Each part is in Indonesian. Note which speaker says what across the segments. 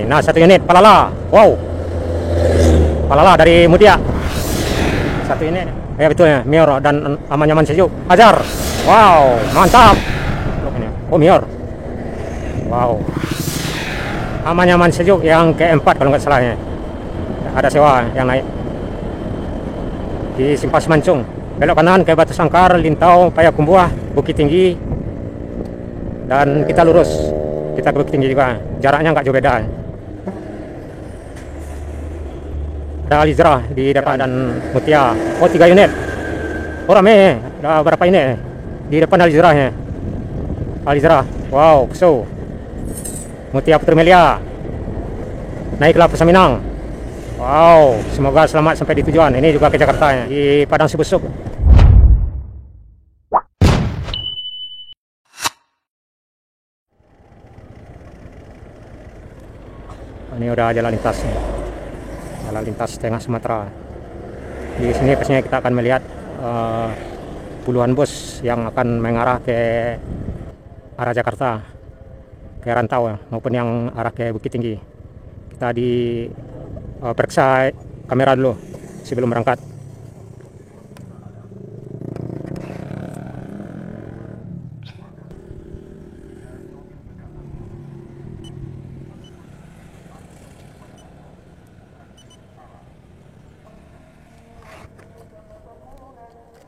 Speaker 1: Nah, satu unit Palala. Wow. Palala dari Mutia. Satu unit. Ya betul ya, Mior dan aman-nyaman sejuk. Hajar. Wow, mantap. Oh, Mior. Wow. Aman-nyaman sejuk yang keempat kalau nggak salah ya. Ada sewa yang naik. Di Simpas Mancung. Belok kanan ke Batu Sangkar, Lintau, Payakumbuh, Bukit Tinggi. Dan kita lurus. Kita ke Bukit Tinggi juga. Jaraknya nggak jauh beda. Ada Alizra di depan dan Mutia. Oh, 3 unit. Oh, rame. Ada berapa ini? Di depan Alizra ya. Alizra. Wow, so. Mutia Putri Melia. Naiklah Pesaminang. Wow, semoga selamat sampai di tujuan. Ini juga ke Jakarta ya, di Padang Sibusuk. Ini udah jalan lintas nih. Jalan lintas tengah Sumatera. Di sini pastinya kita akan melihat puluhan bus yang akan mengarah ke arah Jakarta, ke Rantau maupun yang arah ke Bukit Tinggi. Kita periksa kamera dulu sebelum berangkat.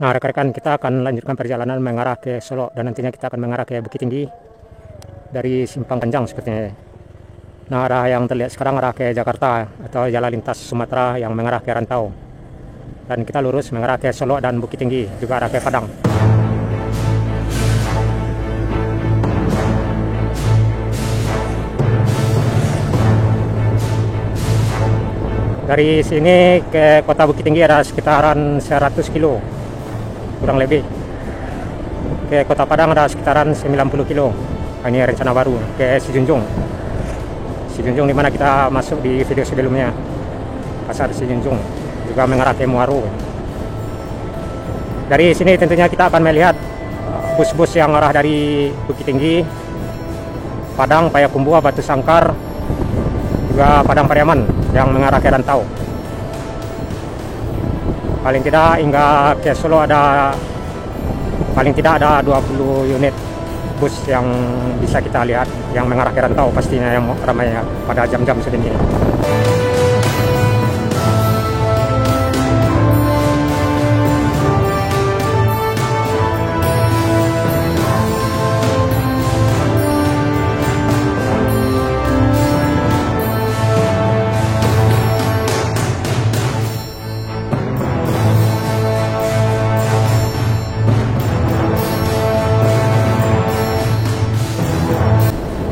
Speaker 1: Nah, rekan-rekan, kita akan lanjutkan perjalanan mengarah ke Solo dan nantinya kita akan mengarah ke Bukit Tinggi dari Simpang Panjang sepertinya. Nah, arah yang terlihat sekarang arah ke Jakarta atau jalan lintas Sumatera yang mengarah ke Rantau. Dan kita lurus mengarah ke Solo dan Bukit Tinggi, juga arah ke Padang. Dari sini ke kota Bukit Tinggi ada sekitaran 100 kilo. Kurang lebih. Ke Kota Padang ada sekitaran 90 kilo. Ini rencana baru ke Sijunjung. Sijunjung dimana kita masuk di video sebelumnya. Pasar Sijunjung. Juga mengarah ke Muaru. Dari sini tentunya kita akan melihat bus-bus yang arah dari Bukit Tinggi, Padang, Payakumbuh, Batu Sangkar, juga Padang Pariaman yang mengarah ke Rantau. Paling tidak hingga ke Solo paling tidak ada 20 unit bus yang bisa kita lihat yang mengarah ke Rantau, pastinya yang ramai pada jam-jam sedini.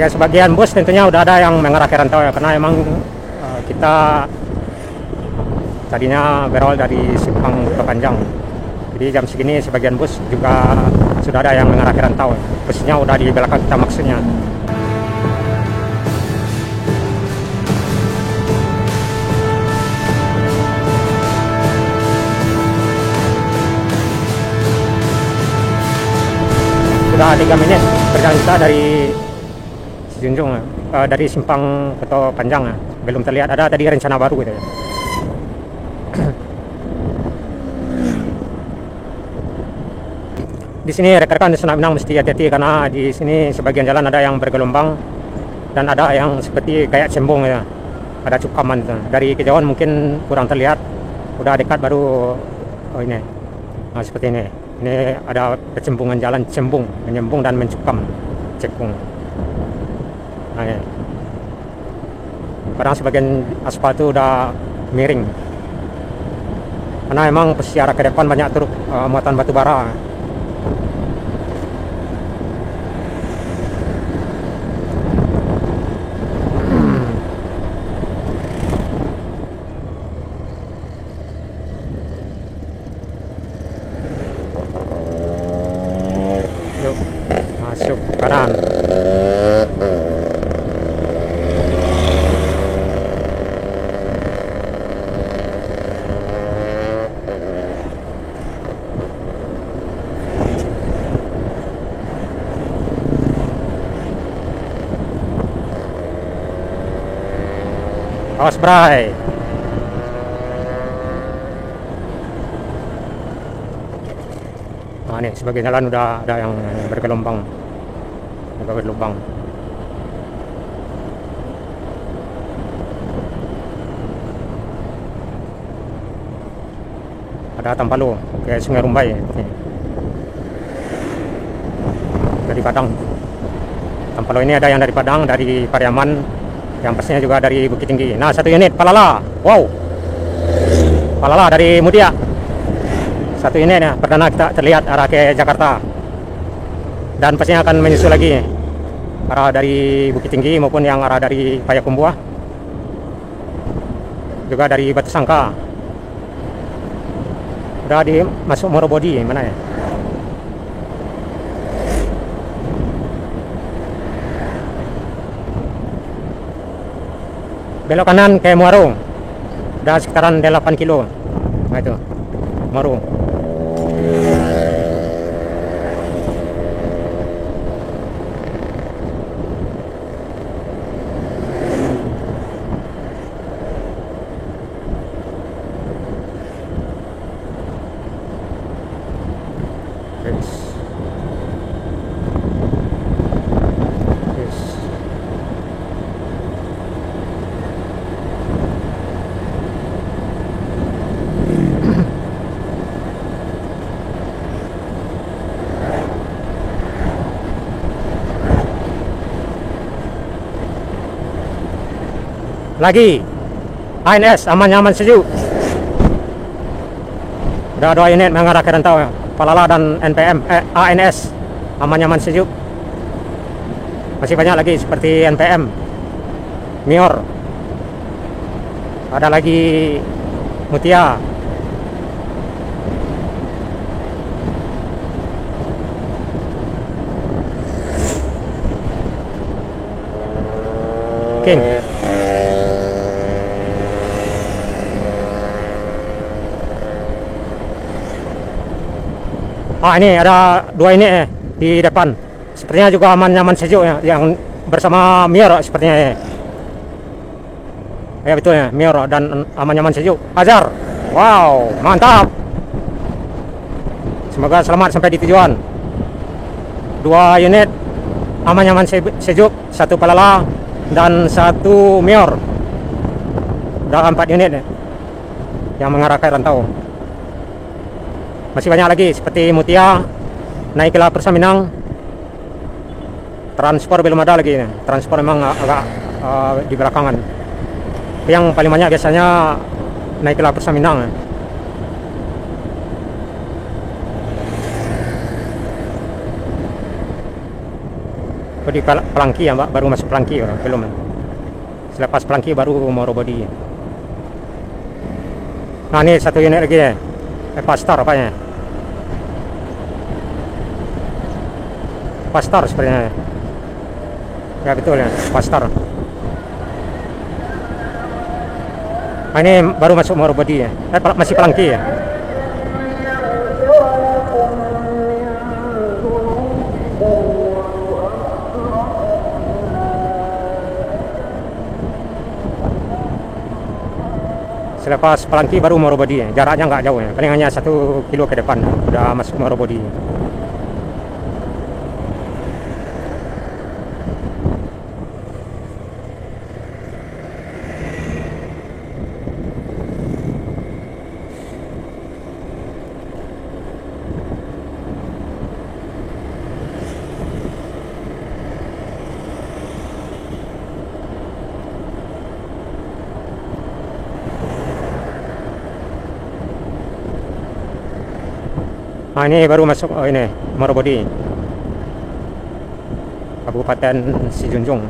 Speaker 1: Ya, sebagian bus tentunya udah ada yang mengarah ke Rantau ya, karena emang kita tadinya berawal dari Simpang Panjang. Jadi jam segini sebagian bus juga sudah ada yang mengarah ke Rantau. Busnya udah di belakang kita maksudnya. Sudah 3 menit perjalanan kita dari Junjung, dari Simpang atau Panjang, belum terlihat ada tadi rencana baru gitu ya. Di sini rekan-rekan di Senak Minang mesti hati-hati karena di sini sebagian jalan ada yang bergelombang dan ada yang seperti kayak cembung ya. Ada cukaman gitu. Dari kejauhan mungkin kurang terlihat, udah dekat baru ini. Nah, seperti ini. Ini ada kecembungan jalan cembung, menyembung dan mencukam, cekung. Nah, ya. Kadang sebagian aspal itu udah miring karena emang pesiara ke depan banyak truk muatan batu bara. Yuk, masuk kanan. Awas bray. Nah ini sebagian jalan udah ada yang bergelombang, agak berlubang. Ada Tampalo ke Sungai Rumbai dari Padang. Tampalo ini ada yang dari Padang, dari Pariaman, yang pastinya juga dari Bukit Tinggi. Nah, satu unit Palala, wow, Palala dari Mutia. Satu unit ya, perdana kita terlihat arah ke Jakarta, dan pastinya akan menyusul lagi arah dari Bukit Tinggi maupun yang arah dari Payakumbuh, juga dari Batu Sangka. Udah di masuk Morobodi mana ya? Belok kanan ke Muaro. Udah sekitaran 8 kilo. Nah itu Muaro. Lagi ANS aman nyaman sejuk. Udah 2 unit mengarah ke Rantau, Palala dan NPM ANS aman nyaman sejuk. Masih banyak lagi seperti NPM, Mior, ada lagi Mutia. King. Ini ada 2 ini di depan. Sepertinya juga aman nyaman sejuk ya, yang bersama Mior sepertinya ya. Ya betul ya, Mior dan aman nyaman sejuk. Ajar. Wow, mantap. Semoga selamat sampai di tujuan. 2 unit aman nyaman sejuk, 1 Palala dan 1 Mior. Udah 4 unit ya, yang mengarah ke Rantau. Masih banyak lagi seperti Mutia, naiklah Persaminang. Transport belum ada lagi. Transport memang agak di belakangan. Yang paling banyak biasanya naiklah Persaminang. Di Pelangki ya Mbak, baru masuk Pelangki ya, belum. Selepas Pelangki baru Morobodi. Nah ini 1 unit lagi ya. Pastar apanya? Pastar sebenarnya. Ya betul ya, Pastar. Nah, ini baru masuk Morobodi ya. Masih Pelangki ya. Selepas Pelangki baru Morobodi ya. Jaraknya nggak jauh ya, paling hanya 1 kilo ke depan udah masuk Morobodi. Nah ini baru masuk ini Morobodi, Kabupaten Sijunjung.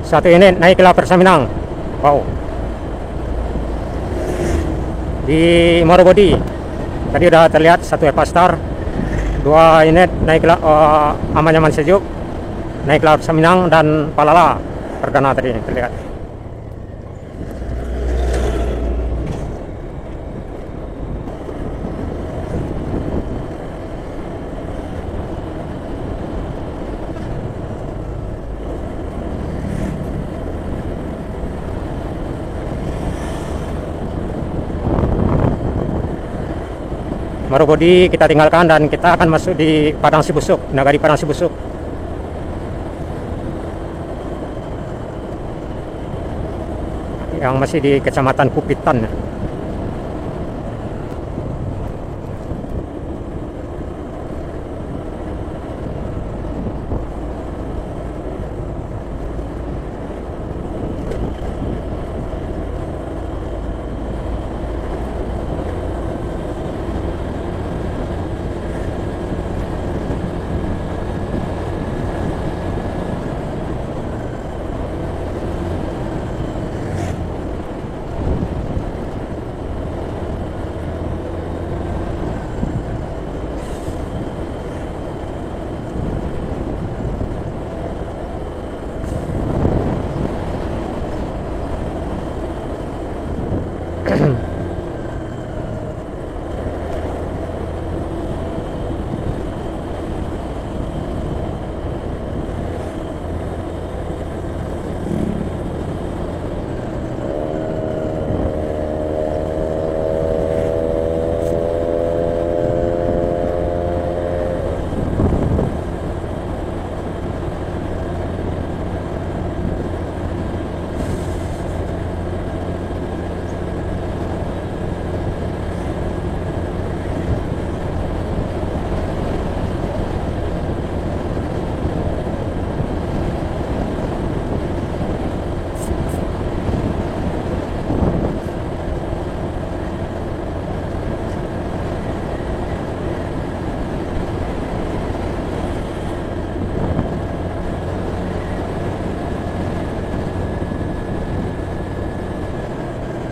Speaker 1: Satu unit naik ke Persa Minang. Wow. Di Morobodi tadi udah terlihat satu Evastar. 2 unit naik ke Aman Nyaman Sejuk, naik ke Persa Minang, dan Palala Perdana tadi terlihat. Morobodi kita tinggalkan dan kita akan masuk di Padang Sibusuk, Nagari Padang Sibusuk. Yang masih di Kecamatan Kupitan.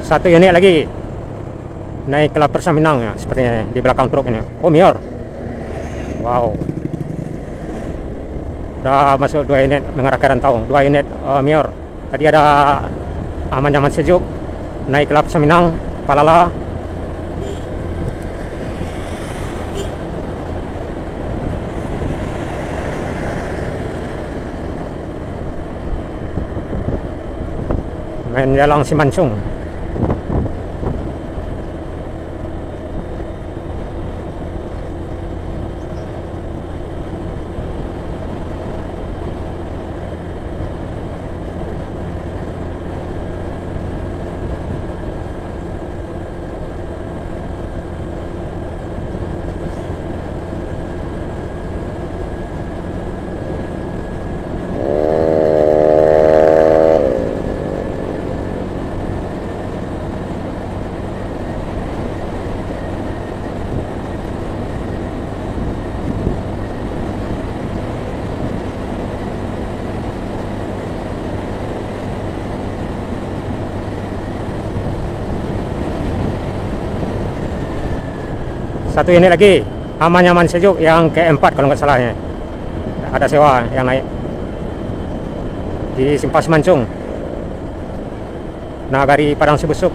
Speaker 1: Satu unit lagi naik ke Persa Minang ya, sepertinya di belakang truk ini. Oh, Mior. Wow. Udah masuk 2 unit mengarah ke Rantau. 2 unit Mior. Tadi ada Aman Nyaman Sejuk naik ke Persa Minang, Palala. Main jalan Simancung. Satu unit lagi Aman Nyaman Sejuk yang ke-4 kalau nggak salah ya. Ada sewa yang naik di Simpang Simancung, Nagari Padang Sibusuk.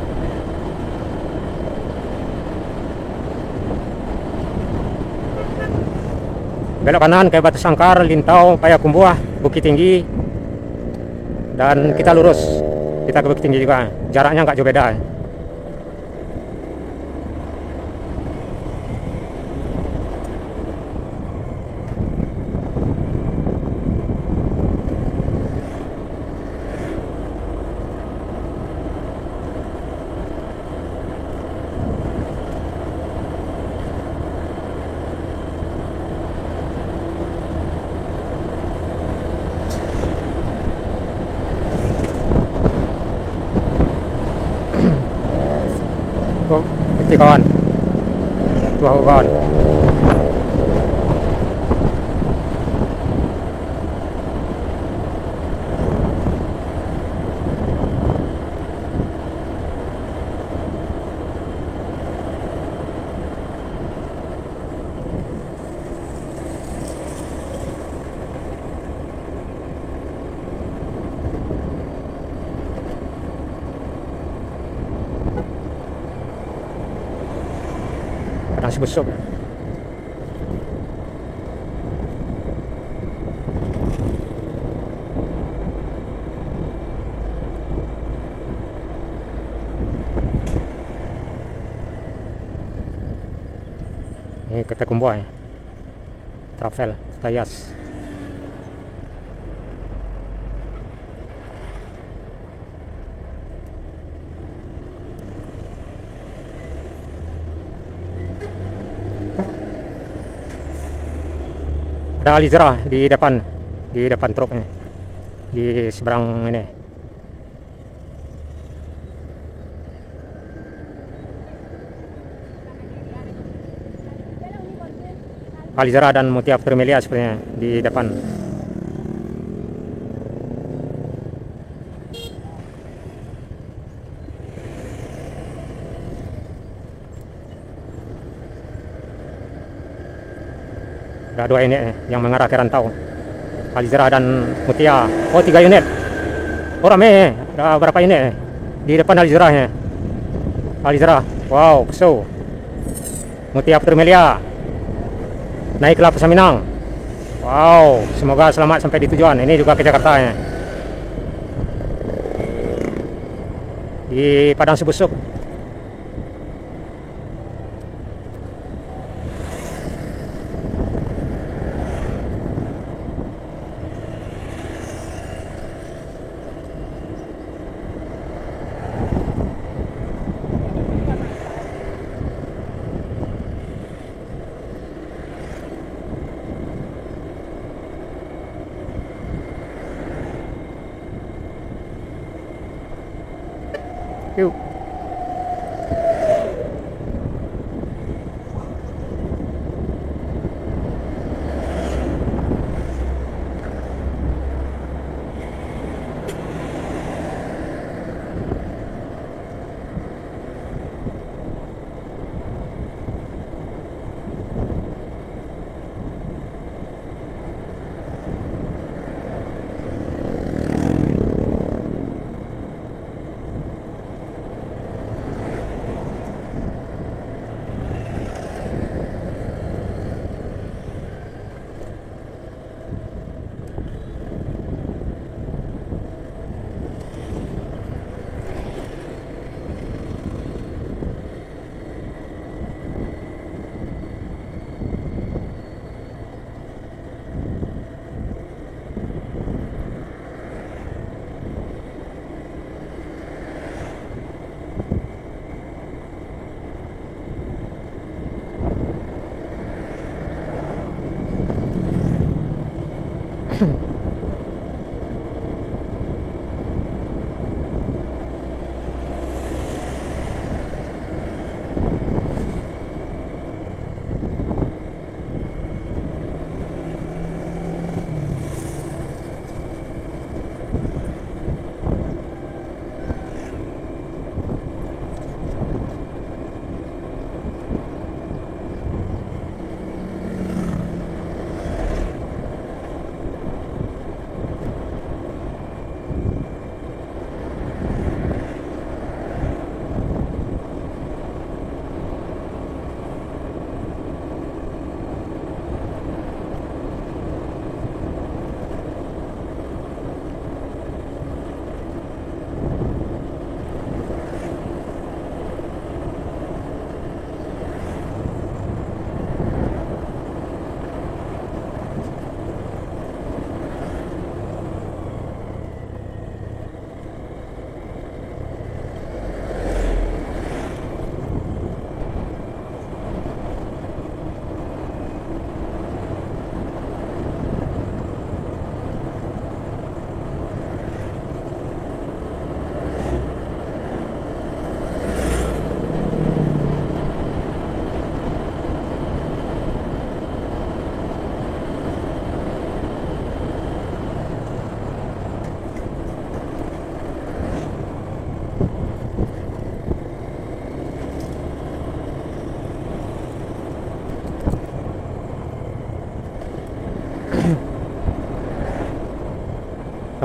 Speaker 1: Belok kanan ke Batu Sangkar, Lintau, Payakumbuh, Bukit Tinggi, dan kita lurus. Kita ke Bukit Tinggi juga. Jaraknya nggak jauh beda. Oh, itu kawan. Dua kawan. busuk. Ini kita kumbuai travel Tayas. Ada alizera di depan truknya, di seberang ini. Alizera dan Mutia Vermelia sebenarnya di depan. Ada dua unit yang mengarah ke rantau. Alizera dan Mutia. Oh, 3 unit. Oh, rame. Ada berapa unit di depan Alizera ya? Alizera. Wow, so Mutia Vermelia naiklah Pesaminang. Wow, semoga selamat sampai di tujuan. Ini juga ke Jakarta ya. Di Padang Sebusuk. Yuk.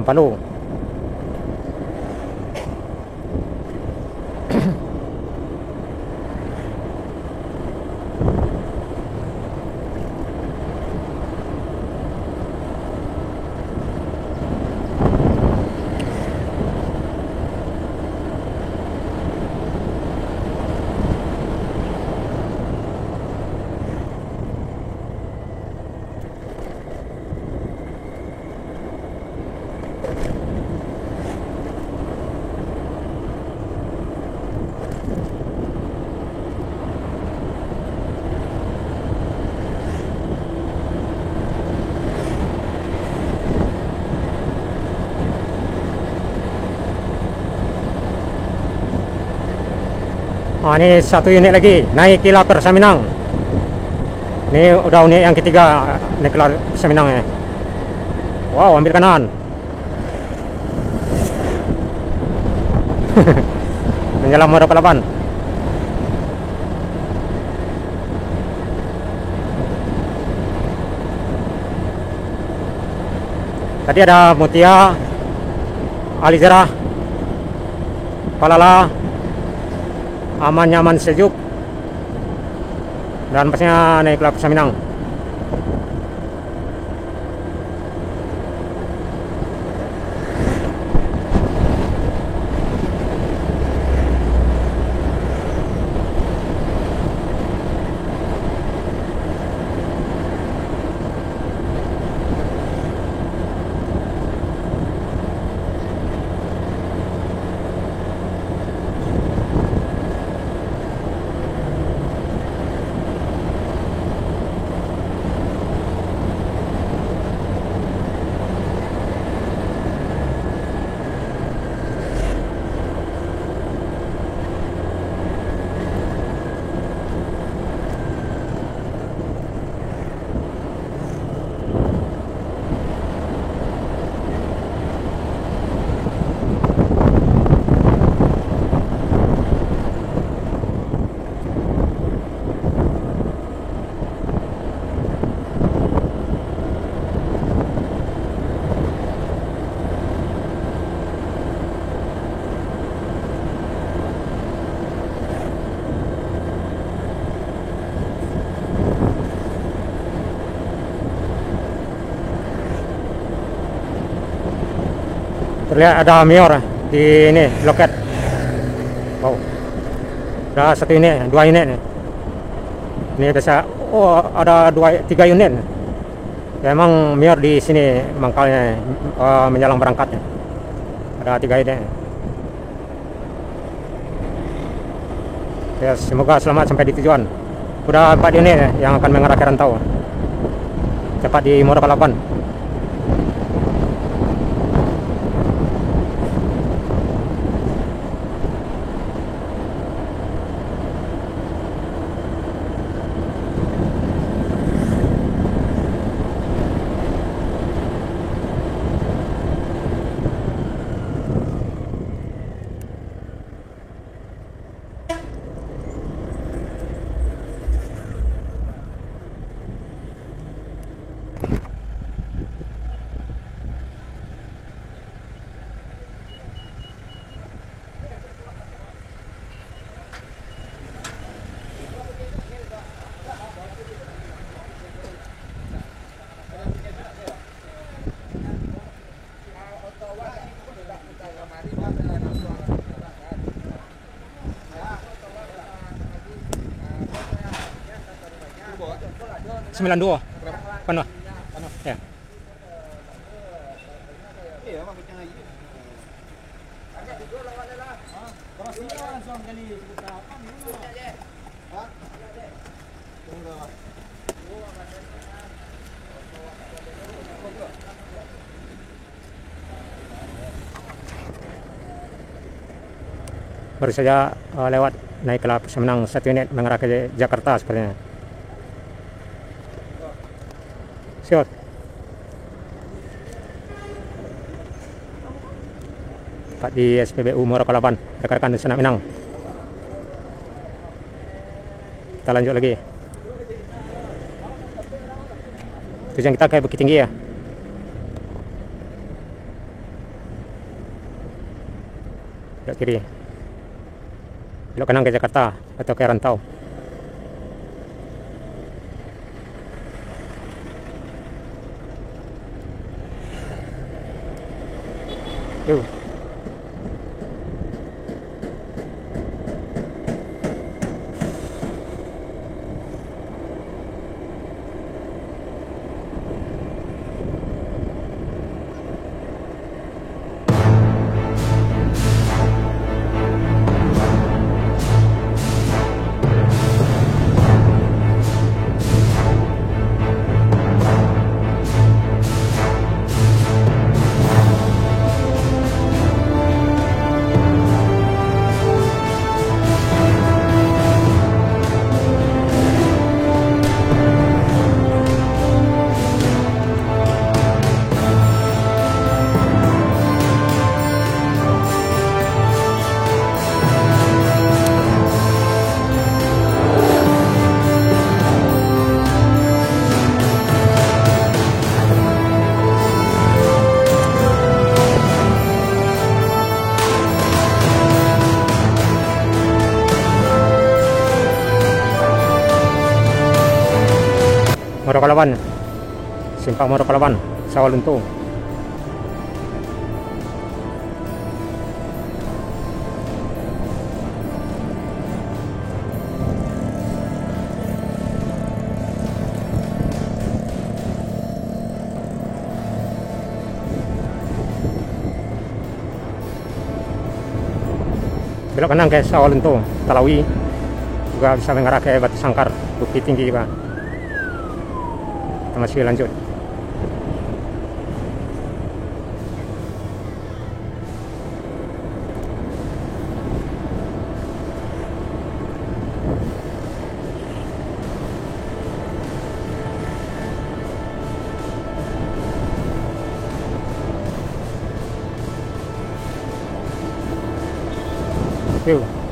Speaker 1: Palu. Oh, ini satu unit lagi naik Kila Persaminang. Ini udah unit yang ketiga naik Kila Persaminang ya. Wow, ambil kanan. Menjelang Muara Palawan. Tadi ada Mutia, Alizera, Palala, aman nyaman sejuk, dan pasnya naik Kila Persaminang. Terlihat ada Mior di ini loket. Wow, ada satu unit, dua unit nih. Ini biasa. Oh, ada tiga unit. Ya, emang Mior di sini mangkalnya menjelang berangkatnya. Ada tiga unit. Ya, semoga selamat sampai di tujuan. Udah 4 unit ya, yang akan mengarah ke Rantau. Cepat di Muara Palawan. Sembilan dua. Kan lah. Ya. Baru saja lewat naik Kila Persaminang 1 unit mengarah ke Jakarta sepertinya. Siap. Tepat di SPBU Muara Palawan, rekan-rekan di Senak Minang. Kita lanjut lagi. Tujuan kita ke Bukit Tinggi ya. Belok kiri. Belok kanan ke Jakarta atau ke Rantau. Yuk. Morokalaban, simpang Morokalaban, Sawalunto. Belok kanan ke Sawalunto, Talawi, juga bisa mengarah ke Batu Sangkar, Bukit Tinggi juga. Kita masih lanjut. Yuk.